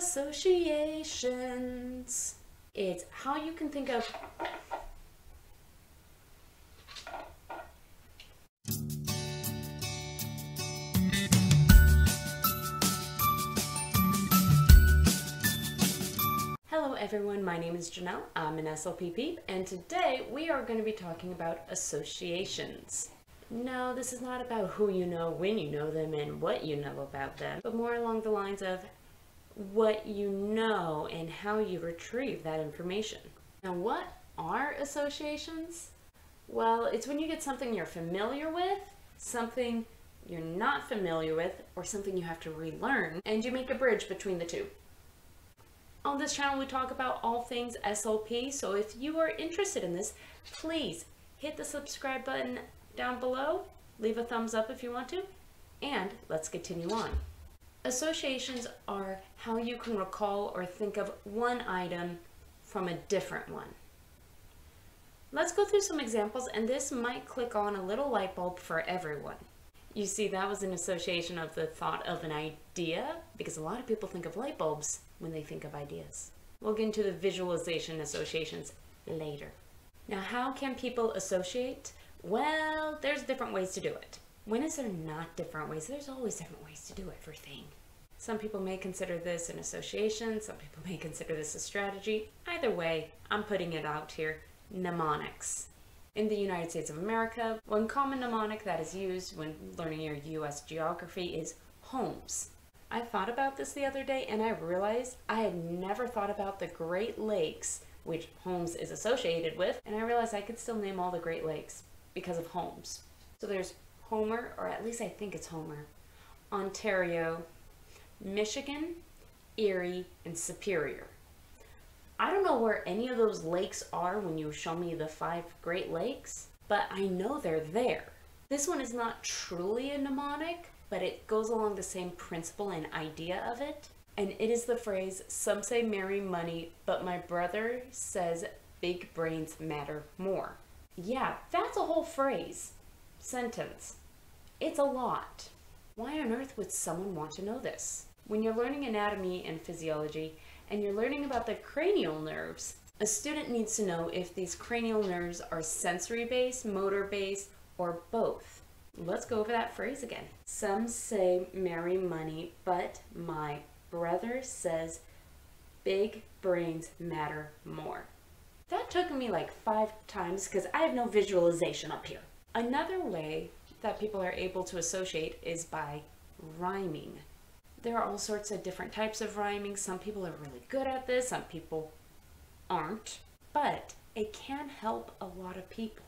Associations. It's how you can think of Hello everyone, my name is Janelle, I'm an SLP Peep, and today we are going to be talking about associations. No, this is not about who you know, when you know them, and what you know about them, but more along the lines of what you know and how you retrieve that information. Now, what are associations? Well, it's when you get something you're familiar with, something you're not familiar with, or something you have to relearn, and you make a bridge between the two. On this channel, we talk about all things SLP, so if you are interested in this, please hit the subscribe button down below, leave a thumbs up if you want to, and let's continue on. Associations are how you can recall or think of one item from a different one. Let's go through some examples, and this might click on a little light bulb for everyone. You see, that was an association of the thought of an idea, because a lot of people think of light bulbs when they think of ideas. We'll get into the visualization associations later. Now, how can people associate? Well, there's different ways to do it. When is there not different ways? There's always different ways to do everything. Some people may consider this an association, some people may consider this a strategy. Either way, I'm putting it out here, mnemonics. In the United States of America, one common mnemonic that is used when learning your U.S. geography is homes. I thought about this the other day and I realized I had never thought about the Great Lakes, which Holmes is associated with, and I realized I could still name all the Great Lakes because of Holmes. So there's Homer, or at least I think it's Homer, Ontario, Michigan, Erie, and Superior. I don't know where any of those lakes are when you show me the 5 Great Lakes, but I know they're there. This one is not truly a mnemonic, but it goes along the same principle and idea of it. And it is the phrase, some say marry money, but my brother says big brains matter more. Yeah, that's a whole phrase, sentence. It's a lot. Why on earth would someone want to know this? When you're learning anatomy and physiology, and you're learning about the cranial nerves, a student needs to know if these cranial nerves are sensory-based, motor-based, or both. Let's go over that phrase again. Some say marry money, but my brother says big brains matter more. That took me like 5 times because I have no visualization up here. Another way that people are able to associate is by rhyming. There are all sorts of different types of rhyming. Some people are really good at this, some people aren't, but it can help a lot of people.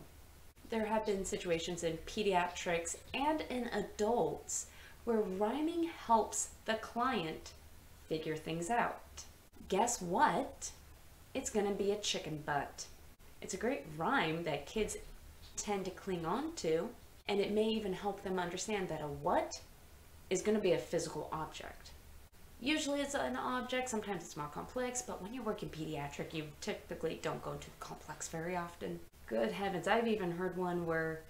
There have been situations in pediatrics and in adults where rhyming helps the client figure things out. Guess what? It's gonna be a chicken butt. It's a great rhyme that kids tend to cling on to, and it may even help them understand that a what is going to be a physical object. Usually it's an object, sometimes it's more complex, but when you work in pediatric, you typically don't go into the complex very often. Good heavens, I've even heard one where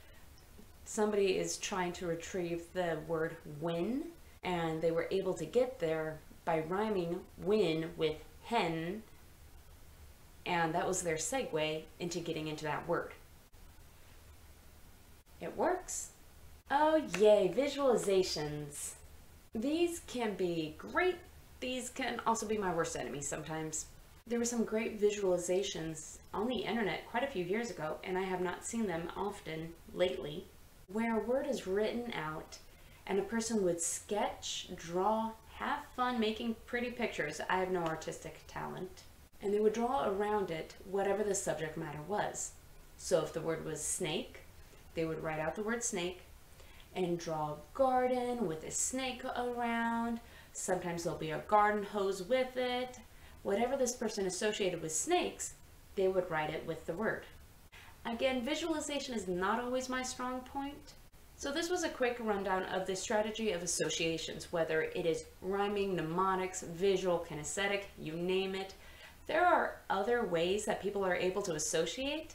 somebody is trying to retrieve the word win, and they were able to get there by rhyming win with hen, and that was their segue into getting into that word. It works. Oh yay, visualizations. These can be great. These can also be my worst enemies sometimes. There were some great visualizations on the internet quite a few years ago, and I have not seen them often lately, where a word is written out and a person would sketch, draw, have fun making pretty pictures. I have no artistic talent. And they would draw around it whatever the subject matter was. So if the word was snake, they would write out the word snake and draw a garden with a snake around. Sometimes there'll be a garden hose with it. Whatever this person associated with snakes, they would write it with the word. Again, visualization is not always my strong point. So this was a quick rundown of the strategy of associations, whether it is rhyming, mnemonics, visual, kinesthetic, you name it. There are other ways that people are able to associate.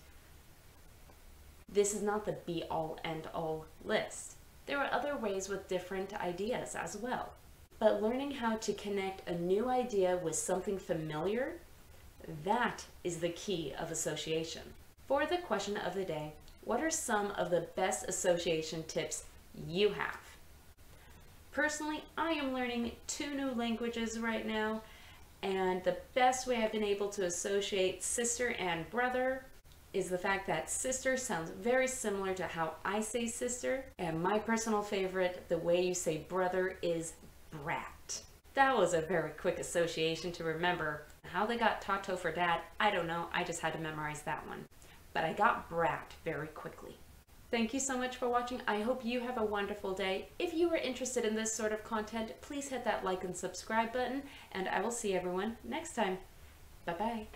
This is not the be-all, end-all list. There are other ways with different ideas as well. but learning how to connect a new idea with something familiar, that is the key of association. For the question of the day, what are some of the best association tips you have? Personally, I am learning 2 new languages right now, and the best way I've been able to associate sister and brother is the fact that sister sounds very similar to how I say sister, and my personal favorite, the way you say brother, is brat. That was a very quick association to remember. How they got Tato for dad, I don't know, I just had to memorize that one. But I got brat very quickly. Thank you so much for watching. I hope you have a wonderful day. If you are interested in this sort of content, please hit that like and subscribe button, and I will see everyone next time. Bye-bye.